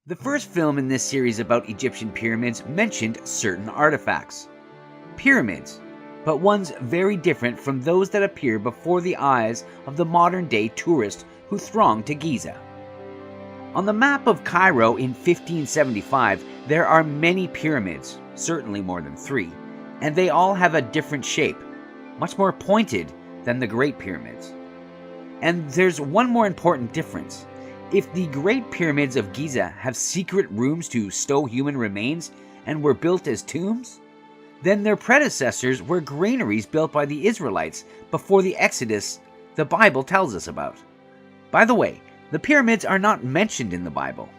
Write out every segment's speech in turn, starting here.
The first film in this series about Egyptian pyramids mentioned certain artifacts. Pyramids, but ones very different from those that appear before the eyes of the modern-day tourists who throng to Giza. On the map of Cairo in 1575, there are many pyramids, certainly more than 3, and they all have a different shape, much more pointed than the Great Pyramids. And there's one more important difference. If the Great Pyramids of Giza have secret rooms to stow human remains and were built as tombs, then their predecessors were granaries built by the Israelites before the Exodus the Bible tells us about. By the way, the pyramids are not mentioned in the Bible.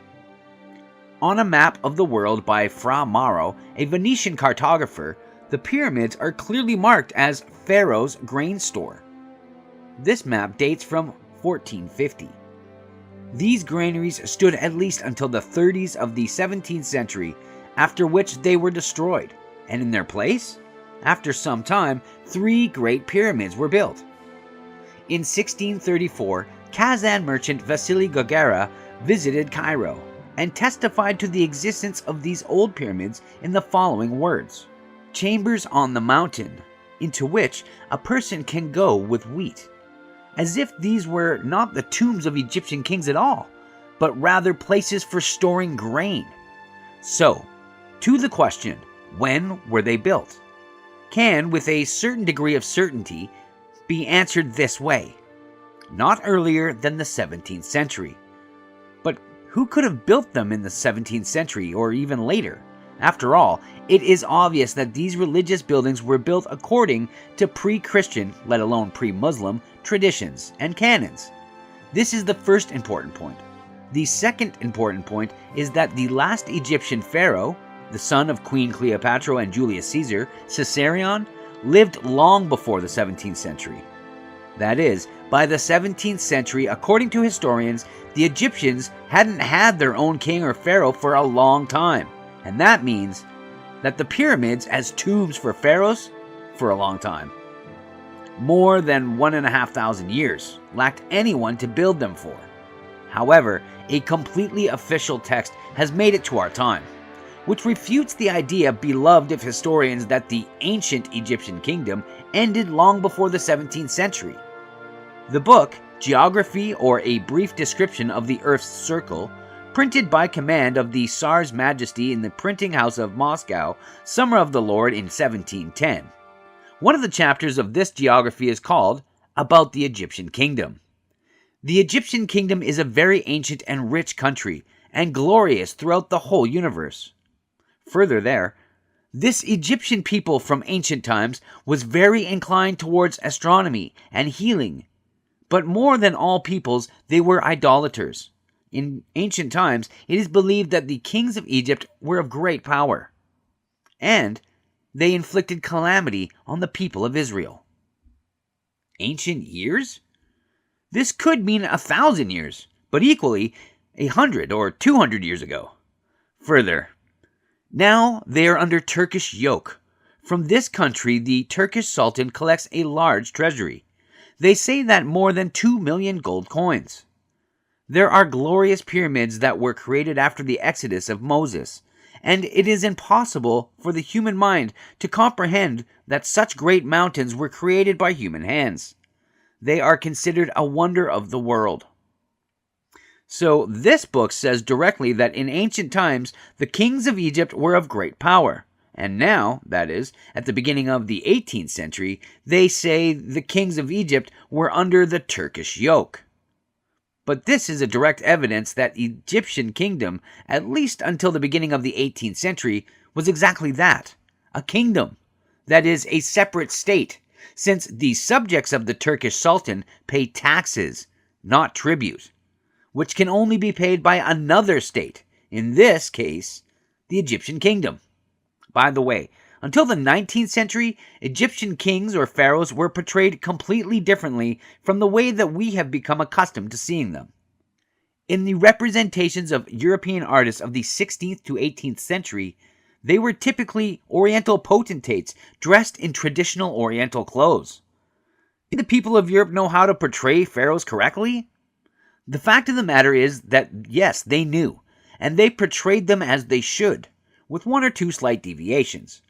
On a map of the world by Fra Mauro, a Venetian cartographer, the pyramids are clearly marked as Pharaoh's grain store. This map dates from 1450. These granaries stood at least until the 30s of the 17th century, after which they were destroyed, and in their place, after some time, 3 great pyramids were built. In 1634, Kazan merchant Vasily Gogara visited Cairo and testified to the existence of these old pyramids in the following words: "Chambers on the mountain, into which a person can go with wheat," as if these were not the tombs of Egyptian kings at all, but rather places for storing grain. So, to the question, when were they built, can, with a certain degree of certainty, be answered this way: not earlier than the 17th century. But who could have built them in the 17th century or even later? After all, it is obvious that these religious buildings were built according to pre-Christian, let alone pre-Muslim, traditions and canons. This is the first important point. The second important point is that the last Egyptian pharaoh, the son of Queen Cleopatra and Julius Caesar, Caesarion, lived long before the 17th century. That is, by the 17th century, according to historians, the Egyptians hadn't had their own king or pharaoh for a long time. And that means that the pyramids as tombs for pharaohs for a long time, more than 1,500 years, lacked anyone to build them for. However, a completely official text has made it to our time, which refutes the idea beloved of historians that the ancient Egyptian kingdom ended long before the 17th century. The book, Geography or a Brief Description of the Earth's Circle, printed by command of the Tsar's Majesty in the printing house of Moscow, Summer of the Lord in 1710. One of the chapters of this geography is called About the Egyptian Kingdom. The Egyptian kingdom is a very ancient and rich country, and glorious throughout the whole universe. Further there, this Egyptian people from ancient times was very inclined towards astronomy and healing, but more than all peoples, they were idolaters. In ancient times, it is believed that the kings of Egypt were of great power, and they inflicted calamity on the people of Israel. Ancient years? This could mean 1,000 years, but equally 100 or 200 years ago. Further, now they are under Turkish yoke. From this country, the Turkish Sultan collects a large treasury. They say that more than 2 million gold coins. There are glorious pyramids that were created after the Exodus of Moses, and it is impossible for the human mind to comprehend that such great mountains were created by human hands. They are considered a wonder of the world. So this book says directly that in ancient times the kings of Egypt were of great power, and now, that is, at the beginning of the 18th century, they say the kings of Egypt were under the Turkish yoke. But this is a direct evidence that Egyptian kingdom, at least until the beginning of the 18th century, was exactly that, a kingdom, that is, a separate state, since the subjects of the Turkish Sultan pay taxes, not tribute, which can only be paid by another state, in this case, the Egyptian kingdom. By the way, until the 19th century, Egyptian kings or pharaohs were portrayed completely differently from the way that we have become accustomed to seeing them. In the representations of European artists of the 16th to 18th century, they were typically Oriental potentates dressed in traditional Oriental clothes. Did the people of Europe know how to portray pharaohs correctly? The fact of the matter is that, yes, they knew, and they portrayed them as they should, with one or two slight deviations.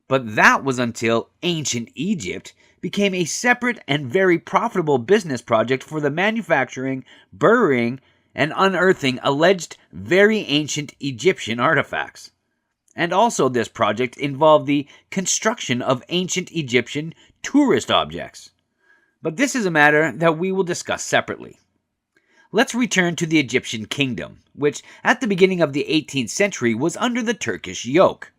But that was until Ancient Egypt became a separate and very profitable business project for the manufacturing, burying, and unearthing alleged very ancient Egyptian artifacts. And also this project involved the construction of ancient Egyptian tourist objects. But this is a matter that we will discuss separately. Let's return to the Egyptian kingdom, which at the beginning of the 18th century was under the Turkish yoke.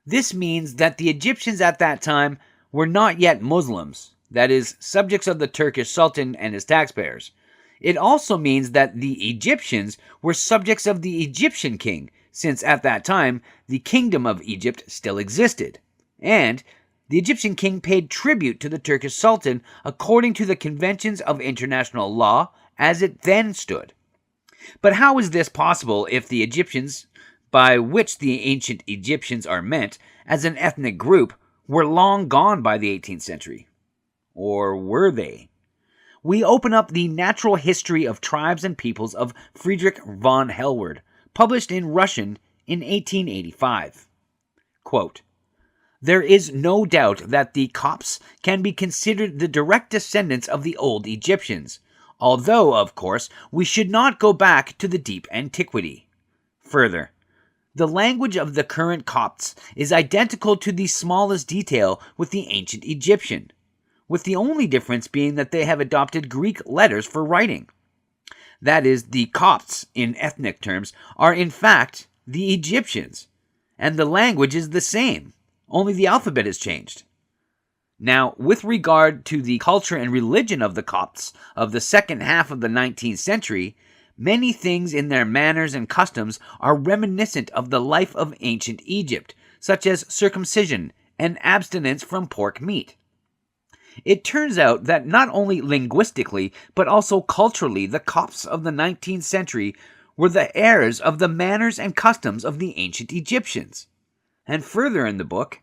This means that the Egyptians at that time were not yet Muslims, that is, subjects of the Turkish Sultan and his taxpayers. It also means that the Egyptians were subjects of the Egyptian king, since at that time the kingdom of Egypt still existed, and the Egyptian king paid tribute to the Turkish Sultan according to the conventions of international law as it then stood. But how is this possible if the Egyptians, by which the ancient Egyptians are meant as an ethnic group, were long gone by the 18th century? Or were they? We open up the Natural History of Tribes and Peoples of Friedrich von Hellward, published in Russian in 1885. Quote, "There is no doubt that the Copts can be considered the direct descendants of the old Egyptians, although, of course, we should not go back to the deep antiquity. Further, the language of the current Copts is identical to the smallest detail with the ancient Egyptian, with the only difference being that they have adopted Greek letters for writing. That is, the Copts, in ethnic terms, are in fact the Egyptians, and the language is the same, only the alphabet has changed. Now, with regard to the culture and religion of the Copts of the second half of the 19th century, many things in their manners and customs are reminiscent of the life of ancient Egypt, such as circumcision and abstinence from pork meat. It turns out that not only linguistically, but also culturally, the Copts of the 19th century were the heirs of the manners and customs of the ancient Egyptians. And further in the book,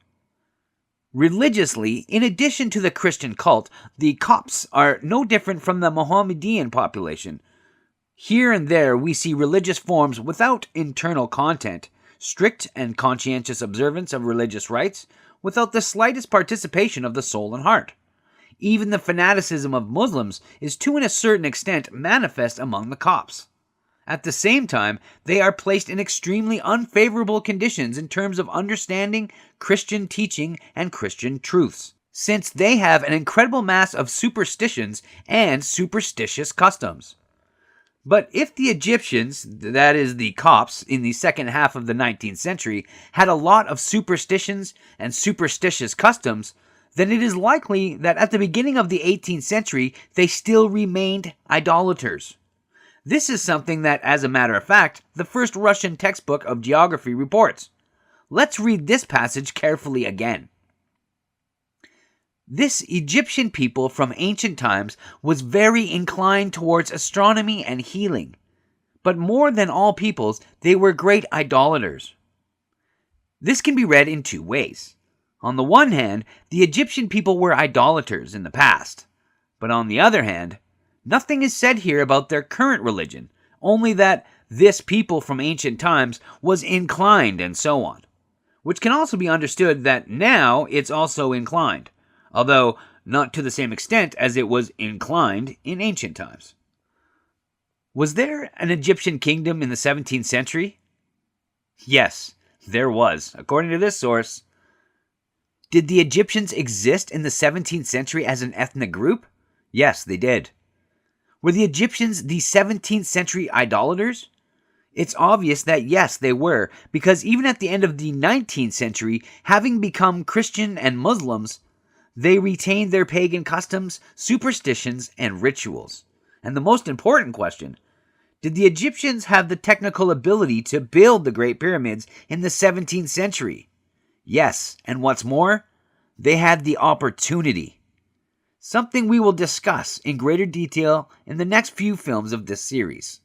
religiously, in addition to the Christian cult, the Copts are no different from the Mohammedan population. Here and there we see religious forms without internal content, strict and conscientious observance of religious rites, without the slightest participation of the soul and heart. Even the fanaticism of Muslims is to a certain extent manifest among the Copts. At the same time, they are placed in extremely unfavorable conditions in terms of understanding Christian teaching and Christian truths, since they have an incredible mass of superstitions and superstitious customs. But if the Egyptians, that is the Copts, in the second half of the 19th century, had a lot of superstitions and superstitious customs, then it is likely that at the beginning of the 18th century they still remained idolaters. This is something that, as a matter of fact, the first Russian textbook of geography reports. Let's read this passage carefully again. This Egyptian people from ancient times was very inclined towards astronomy and healing, but more than all peoples, they were great idolaters. This can be read in two ways. On the one hand, the Egyptian people were idolaters in the past, but on the other hand, nothing is said here about their current religion, only that this people from ancient times was inclined and so on, which can also be understood that now it's also inclined, although not to the same extent as it was inclined in ancient times. Was there an Egyptian kingdom in the 17th century? Yes, there was, according to this source. Did the Egyptians exist in the 17th century as an ethnic group? Yes, they did. Were the Egyptians the 17th century idolaters? It's obvious that yes, they were, because even at the end of the 19th century, having become Christian and Muslims, they retained their pagan customs, superstitions, and rituals. And the most important question, did the Egyptians have the technical ability to build the Great Pyramids in the 17th century? Yes, and what's more, they had the opportunity. Something we will discuss in greater detail in the next few films of this series.